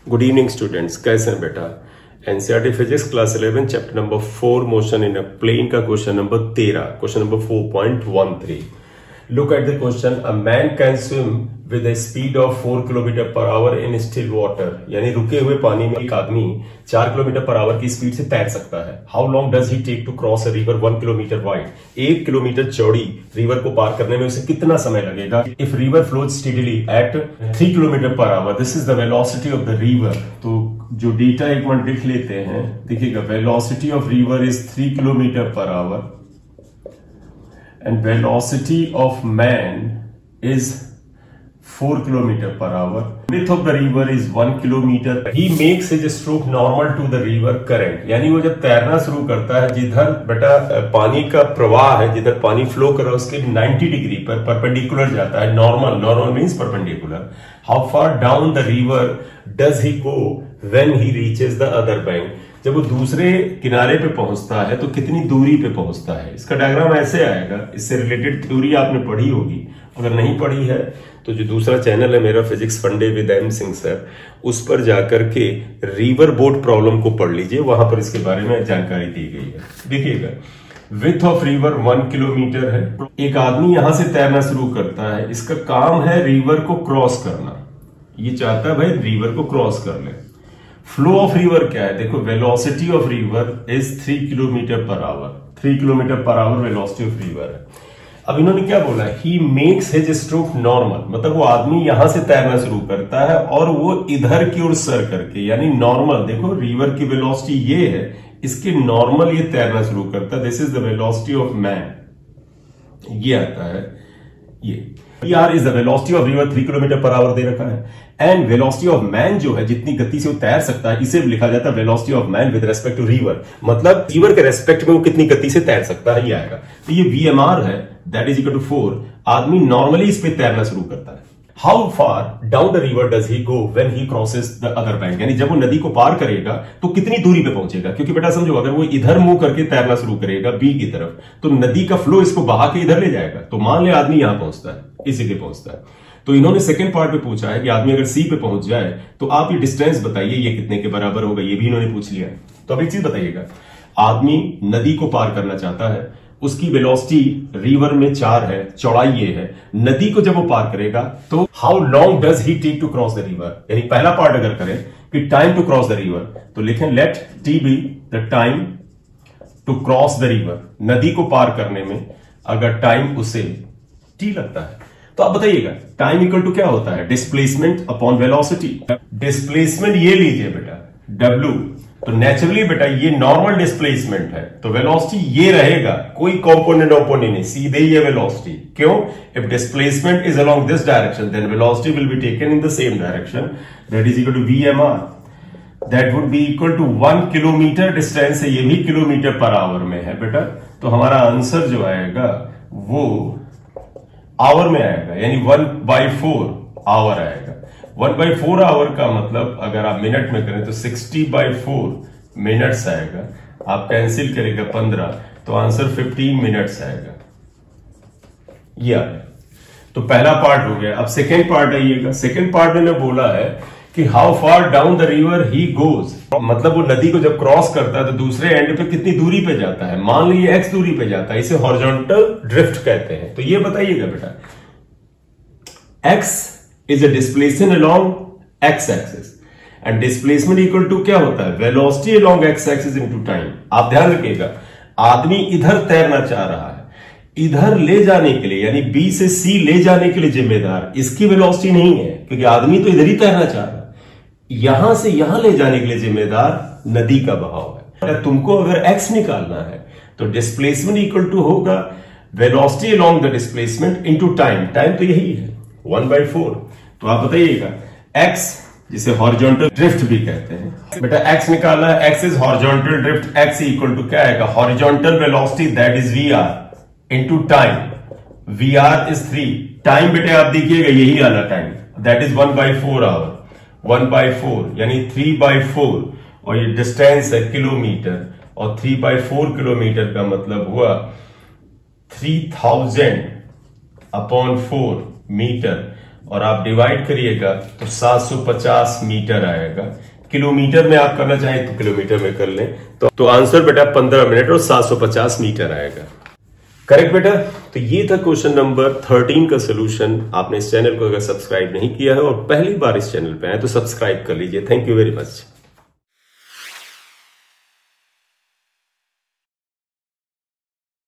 Good evening students, कैसे हैं बेटा। NCERT physics class 11 chapter number 4 motion in a plane का question number 13, question number 4.13। Look at the question. A man can swim with a speed of 4 kilometre per hour in still water, यानी रुके हुए पानी में एक आदमी 4 kilometre per our की speed से तैर सकता है। How long does he take to cross a river 1 kilometre wide, 1 kilometre चौड़ी रिवर को पार करने में उसे कितना समय लगेगा। If river flows steadily at 3 kilometre per hour, this is the velocity of the river. तो जो डेटा एक मिनट लिख लेते हैं, देखिएगा velocity of river is 3 kilometre per hour and velocity of man is 4 kilometer per hour. Width of the river is 1 kilometer. He makes his stroke normal to the river current. यानी वो जब तैरना शुरू करता है, जिधर बेटा पानी का प्रवाह है, जिधर पानी फ्लो कर रहा है उसके 90 डिग्री पर परपेंडिकुलर जाता है। Normal means perpendicular. How far down the river does he go when he reaches the other bank, जब वो दूसरे किनारे पे पहुंचता है तो कितनी दूरी पे पहुंचता है। इसका डायग्राम ऐसे आएगा। इससे रिलेटेड थ्योरी आपने पढ़ी होगी, अगर नहीं पढ़ी है तो जो दूसरा चैनल है मेरा फिजिक्स फंडे विद एम सिंह सर, उस पर जाकर के रिवर बोट प्रॉब्लम को पढ़ लीजिए, वहां पर इसके बारे में जानकारी दी गई है। देखिएगा, विथ ऑफ रिवर 1 किलोमीटर है। एक आदमी यहां से तैरना शुरू करता है, इसका काम है रिवर को क्रॉस करना। ये चाहता है भाई रिवर को क्रॉस कर ले। फ्लो ऑफ रिवर क्या है, देखो velocity of river is 3 kilometre per our. 3 kilometre per our velocity of river है। अब इन्होंने क्या बोला, he makes his stroke normal, मतलब वो आदमी यहां से तैरना शुरू करता है और वो इधर की ओर सर करके, यानी नॉर्मल, देखो रिवर की वेलोसिटी ये है, इसके नॉर्मल ये तैरना शुरू करता है। This is the velocity of man, ये आता है। ये R is the velocity of river 3 kilometre per hour दे रखा है। एंड वेलोसिटी ऑफ मैन जो है, जितनी गति से वो तैर सकता है, इसे भी लिखा जाता है velocity of man with respect to river, मतलब रिवर के रेस्पेक्ट में वो कितनी गति से तैर सकता है, ये आएगा। तो ये VMR है, दैट इज इक्वल टू 4। आदमी नॉर्मली इस पे तैरना शुरू करता है। How far down the river does he go when he crosses the other bank, यानी जब वो नदी को पार करेगा तो कितनी दूरी पे पहुंचेगा। क्योंकि बेटा समझो, अगर वो इधर मुंह करके तैरना शुरू करेगा बी की तरफ, तो नदी का फ्लो इसको बहा के इधर ले जाएगा। तो मान ले आदमी यहां पहुंचता है, इसी के पहुंचता है, तो इन्होंने सेकंड पार्ट पे पूछा है कि आदमी अगर सी पे पहुंच जाए तो आप ये डिस्टेंस बताइए, ये कितने के बराबर होगा, ये भी इन्होंने पूछ लिया। तो अब एक चीज बताइएगा, आदमी नदी को पार करना चाहता है, उसकी वेलोसिटी रिवर में 4 है, चौड़ाई ये है। नदी को जब वो पार करेगा तो how long does he take to cross the river, यानी पहला पार्ट अगर करें कि time to cross the river, तो लिखें let T be the time to cross the river. नदी को पार करने में अगर टाइम उसे टी लगता है, तो आप बताइएगा टाइम इक्वल टू क्या होता है, डिस्प्लेसमेंट अपॉन वेलोसिटी। डिस्प्लेसमेंट ये लीजिए बेटा W, तो नेचुरली बेटा ये नॉर्मल डिस्प्लेसमेंट है, तो वेलोसिटी ये रहेगा, कोई कंपोनेंट ऑपोनेंट नहीं, सीधे ये वेलोसिटी। क्यों? If displacement is along this direction then velocity will be taken in the same direction, that is equal to VMR, that would be equal to 1 kilometre. Distance है, ये भी किलोमीटर पर आवर में है बेटा, तो हमारा answer जो आएगा वो आवर में आएगा, यानी 1/4 आवर आएगा। 1/4 आवर का मतलब अगर आप मिनट में करें तो 60/4 मिनट्स आएगा। आप कैंसिल करेगा 15, तो आंसर 15 मिनट्स आएगा। ये आ गया। तो पहला पार्ट हो गया। अब सेकेंड पार्ट आइएगा। सेकेंड पार्ट में बोला है कि how far down the river he goes, मतलब वो नदी को जब क्रॉस करता है तो दूसरे एंड पे कितनी दूरी पे जाता है। मान लीजिए x दूरी पे जाता है, इसे हॉरिजॉन्टल ड्रिफ्ट कहते हैं। तो ये बताइएगा बेटा, x is a displacement along x axis and displacement equal to क्या होता है, velocity along x axis into time. आप ध्यान रखिएगा, आदमी इधर तैरना चाह रहा है, इधर ले जाने के लिए, यानी B से C ले जाने के लिए जिम्मेदार इसकी वेलोसिटी नहीं है, क्योंकि आदमी तो इधर ही तैरना चाह रहा है। यहां से यहां ले जाने के लिए जिम्मेदार नदी का बहाव है। तुमको अगर x निकालना है तो डिस्प्लेसमेंट इक्वल टू होगा velocity along the displacement into time. Time तो यही है 1/4। तो आप बताइएगा x, जिसे हॉरिजॉन्टल ड्रिफ्ट भी कहते हैं बेटा, x निकालना है, x is horizontal drift, x equal to क्या आएगा, horizontal velocity that is VR into time. VR is 3, time बेटे आप देखिएगा यही आना टाइम, दैट इज 1/4 आवर। 1/4 यानी 3/4, और ये डिस्टेंस है किलोमीटर, और 3/4 किलोमीटर का मतलब हुआ 3000/4 मीटर, और आप डिवाइड करिएगा तो 750 मीटर आएगा। किलोमीटर में आप करना चाहें तो किलोमीटर में कर लें, तो आंसर बेटा 15 मिनट और 750 मीटर आएगा। करेक्ट बेटा। तो ये था क्वेश्चन नंबर 13 का सोल्यूशन। आपने इस चैनल को अगर सब्सक्राइब नहीं किया है और पहली बार इस चैनल पे आए तो सब्सक्राइब कर लीजिए। Thank you very much.